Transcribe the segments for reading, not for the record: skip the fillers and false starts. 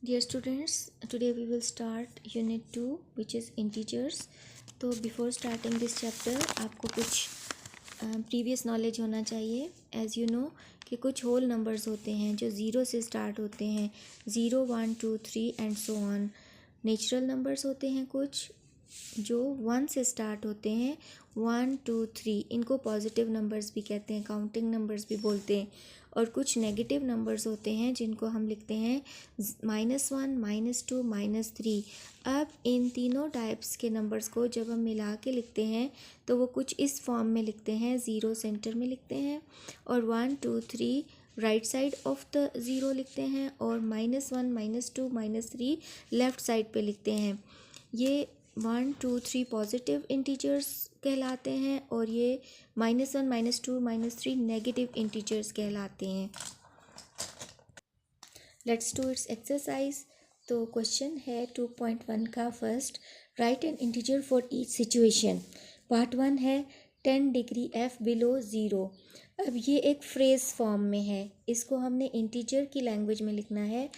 Dear students, today we will start Unit 2 which is integers. तो before starting this chapter आपको कुछ previous knowledge होना चाहिए. As you know कि कुछ whole numbers होते हैं जो ज़ीरो से start होते हैं, 0, 1, 2, 3 and so on. Natural numbers होते हैं कुछ जो 1 से स्टार्ट होते हैं, 1, 2, 3. इनको पॉजिटिव नंबर्स भी कहते हैं, काउंटिंग नंबर्स भी बोलते हैं. और कुछ नेगेटिव नंबर्स होते हैं जिनको हम लिखते हैं -1, -2, -3. अब इन तीनों टाइप्स के नंबर्स को जब हम मिला के लिखते हैं तो वो कुछ इस फॉर्म में लिखते हैं. 0 सेंटर में लिखते हैं और 1, 2, 3 right side of the zero लिखते हैं और -1, -2, -3 लेफ़्ट साइड पे लिखते हैं. ये 1, 2, 3 पॉजिटिव इंटीजर्स कहलाते हैं और ये -1, -2, -3 नेगेटिव इंटीजर्स कहलाते हैं. Let's do it's exercise. तो क्वेश्चन है 2.1 का first, right N integer for each situation. Part 1 है 10 डिग्री F बिलो ज़ीरो. अब ये एक फ्रेज फॉर्म में है, इसको हमने इंटीजर की लैंग्वेज में लिखना है.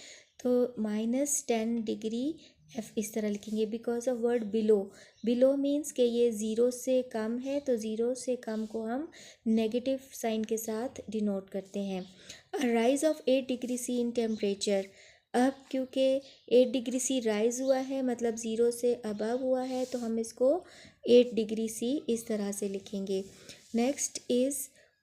तो -10 डिग्री F इस तरह लिखेंगे because of word below. Below means कि ये ज़ीरो से कम है, तो ज़ीरो से कम को हम नेगेटिव साइन के साथ डिनोट करते हैं. Rise of 8 degree C in temperature. अब क्योंकि 8 डिग्री C राइज हुआ है मतलब ज़ीरो से अबव हुआ है, तो हम इसको 8 डिग्री C इस तरह से लिखेंगे. Next is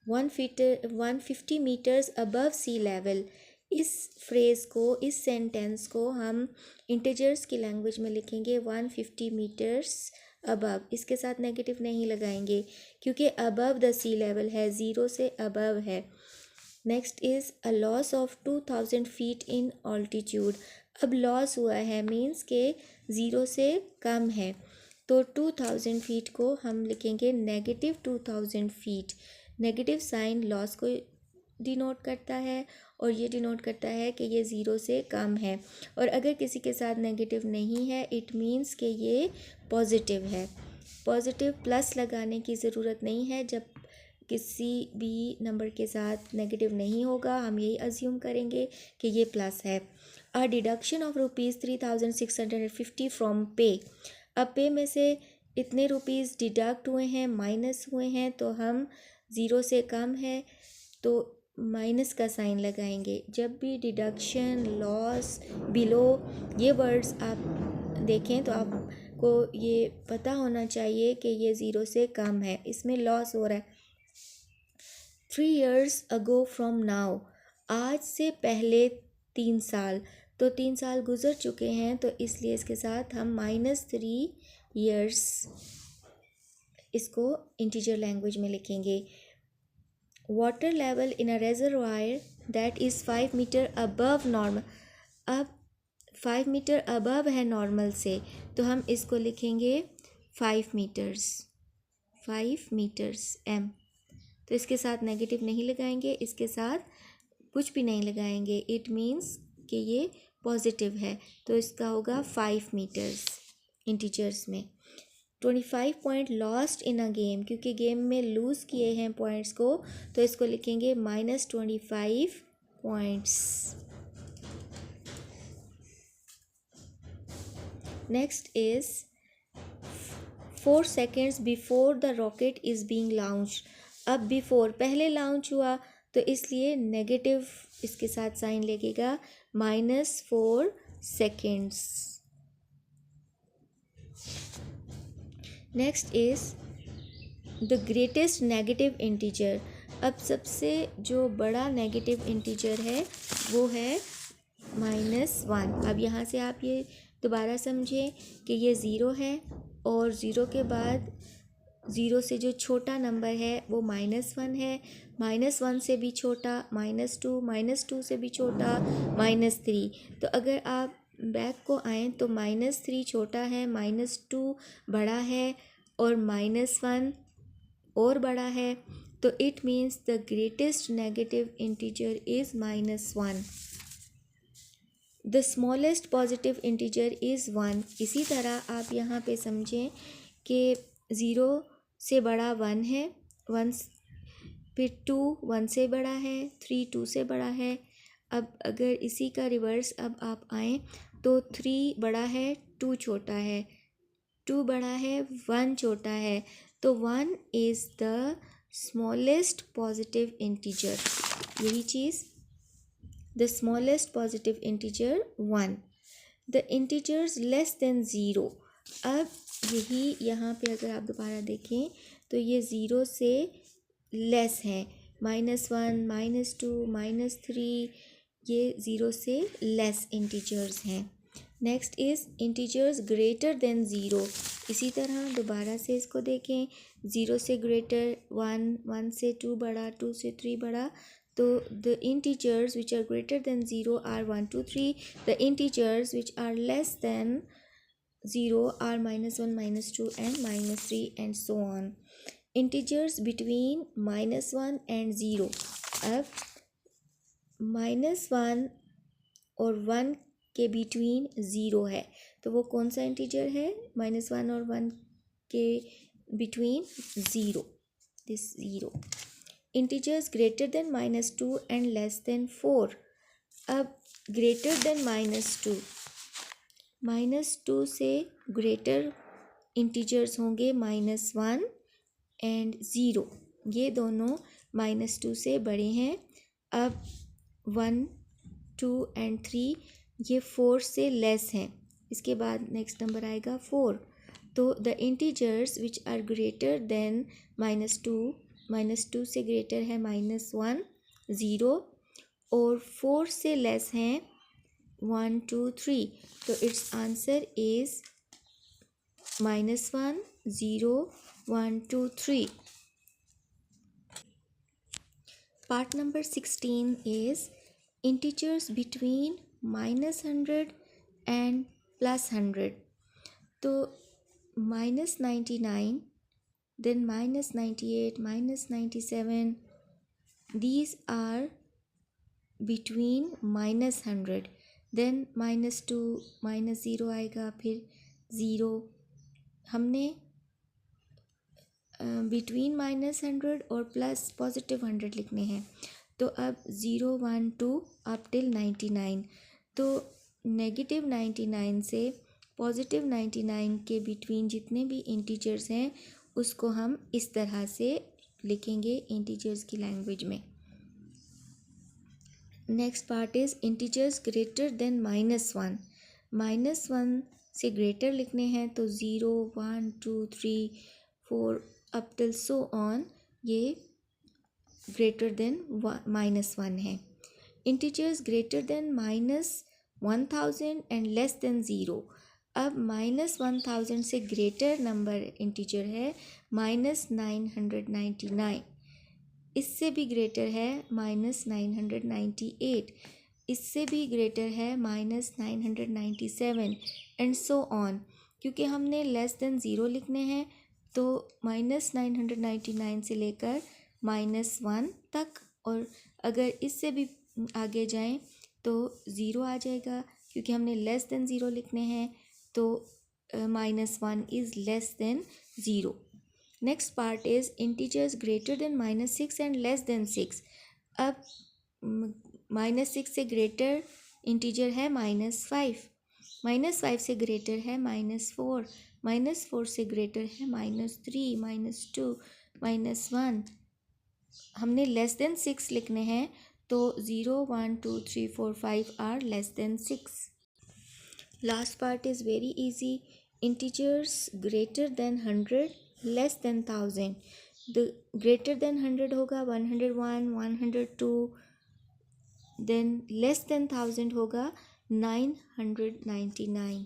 150 metres above sea level. इस फ्रेज़ को, इस सेंटेंस को हम इंटीजर्स की लैंग्वेज में लिखेंगे 150 मीटर्स अबव. इसके साथ नेगेटिव नहीं लगाएंगे क्योंकि अबव द सी लेवल है, ज़ीरो से अबव है. Next is a loss of 2000 feet in altitude. अब लॉस हुआ है मीन्स के ज़ीरो से कम है, तो 2000 फीट को हम लिखेंगे -2000 फीट. नेगेटिव साइन लॉस को डिनोट करता है और ये डिनोट करता है कि ये ज़ीरो से कम है. और अगर किसी के साथ नेगेटिव नहीं है इट मीन्स कि ये पॉजिटिव है. पॉजिटिव प्लस लगाने की ज़रूरत नहीं है. जब किसी भी नंबर के साथ नेगेटिव नहीं होगा हम यही अज्यूम करेंगे कि ये प्लस है. अ डिडक्शन ऑफ ₹3650 फ्रॉम पे. अब पे में से इतने रुपीज़ डिडक्ट हुए हैं, माइनस हुए हैं, तो हम ज़ीरो से कम है तो माइनस का साइन लगाएंगे. जब भी डिडक्शन, लॉस, बिलो ये वर्ड्स आप देखें तो आपको ये पता होना चाहिए कि ये ज़ीरो से कम है. इसमें लॉस हो रहा है. 3 years ago from now. आज से पहले 3 साल, तो 3 साल गुजर चुके हैं, तो इसलिए इसके साथ हम -3 years इसको इंटीजर लैंग्वेज में लिखेंगे. Water level in a reservoir that is 5 metre above normal. अब 5 मीटर अबव है नॉर्मल से, तो हम इसको लिखेंगे 5 मीटर्स. 5 metres M. तो इसके साथ नेगेटिव नहीं लगाएंगे, इसके साथ कुछ भी नहीं लगाएंगे. इट मीन्स कि ये पॉजिटिव है, तो इसका होगा 5 मीटर्स इंटीजर्स में. 25 point lost in a game, क्योंकि गेम में लूज़ किए हैं पॉइंट्स को, तो इसको लिखेंगे -25 points. Next is 4 seconds before the rocket is being launch. अब बिफोर पहले लॉन्च हुआ तो इसलिए नेगेटिव इसके साथ साइन लगेगा -4 seconds. Next is the greatest negative integer. अब सबसे जो बड़ा नेगेटिव इंटीजर है वो है -1. अब यहाँ से आप ये दोबारा समझें कि ये ज़ीरो है और ज़ीरो के बाद ज़ीरो से जो छोटा नंबर है वो -1 है, -1 से भी छोटा -2 से भी छोटा -3. तो अगर आप बैक को आएँ तो -3 छोटा है, -2 बड़ा है और -1 और बड़ा है, तो it means the greatest negative integer is -1. The smallest positive integer is 1. इसी तरह आप यहाँ पे समझें कि ज़ीरो से बड़ा 1 है, 1 फिर 2 1 से बड़ा है, 3 2 से बड़ा है, अब अगर इसी का रिवर्स अब आप आएँ तो 3 बड़ा है, 2 छोटा है, 2 बड़ा है, 1 छोटा है, तो 1 is the smallest positive integer. यही चीज़, the smallest positive integer 1, the integers less than 0। अब यही यहाँ पे अगर आप दोबारा देखें तो ये 0 से लेस हैं, -1, -2, -3, ये 0 से लेस इंटीजर्स हैं। Next is integers greater then 0। इसी तरह दोबारा से इसको देखें, 0 से ग्रेटर 1, 1 से 2 बड़ा, 2 से 3 बड़ा, तो the integers which are greater than 0 are 1, 2, 3. The integers which are less than 0 are -1, -2 and -3 and so on. Integers between -1 and 0. अब -1 और 1 के बिटवीन 0 है, तो वो कौन सा इंटीजर है? -1 और 1 के between 0, this 0. Integers greater than -2 and less than 4. अब ग्रेटर देन -2 से ग्रेटर इंटीजर्स होंगे -1 एंड 0, ये दोनों -2 से बड़े हैं। अब 1, 2 एंड 3 ये 4 से लेस हैं। इसके बाद नेक्स्ट नंबर आएगा 4, तो the integers which are greater than -2 से ग्रेटर है -1, 0 और 4 से लेस हैं 1, 2, 3, तो it's answer is -1, 0, 1, 2, 3. Part number 16 is integers between -100 and +100. तो -99, then -98, -97, these are between -100. then -2, -0 आएगा, फिर 0. हमने बिटवीन -100 और प्लस +100 लिखने हैं, तो अब 0, 1, 2 अप टिल 99. तो -99 से +99 के बिटवीन जितने भी इंटीजर्स हैं उसको हम इस तरह से लिखेंगे इंटीजर्स की लैंग्वेज में. Next part is integers greater then -1. -1 से ग्रेटर लिखने हैं तो 0, 1, 2, 3, 4 अप टिल सो ऑन, ये ग्रेटर देन -1 है. Integers greater then -1000 and less than 0. अब -1000 से ग्रेटर नंबर इंटीजर है -999, इससे भी ग्रेटर है -998, इससे भी ग्रेटर है -997 एंड सो ऑन. क्योंकि हमने लेस देन 0 लिखने हैं तो -999 से लेकर -1 तक, और अगर इससे भी आगे जाएं तो 0 आ जाएगा, क्योंकि हमने लेस देन 0 लिखने हैं तो -1 is less than 0. Next part is integers greater then -6 and less than 6. अब -6 से ग्रेटर इंटीजर है -5, -5 से ग्रेटर है -4, -4 से ग्रेटर है -3, -2, -1. हमने लेस देन 6 लिखने हैं तो 0, 1, 2, 3, 4, 5 are less than 6. Last part is very easy. Integers greater than 100 less than 1000. The greater than 100 होगा 101, 102, देन लेस देन 1000 होगा 999.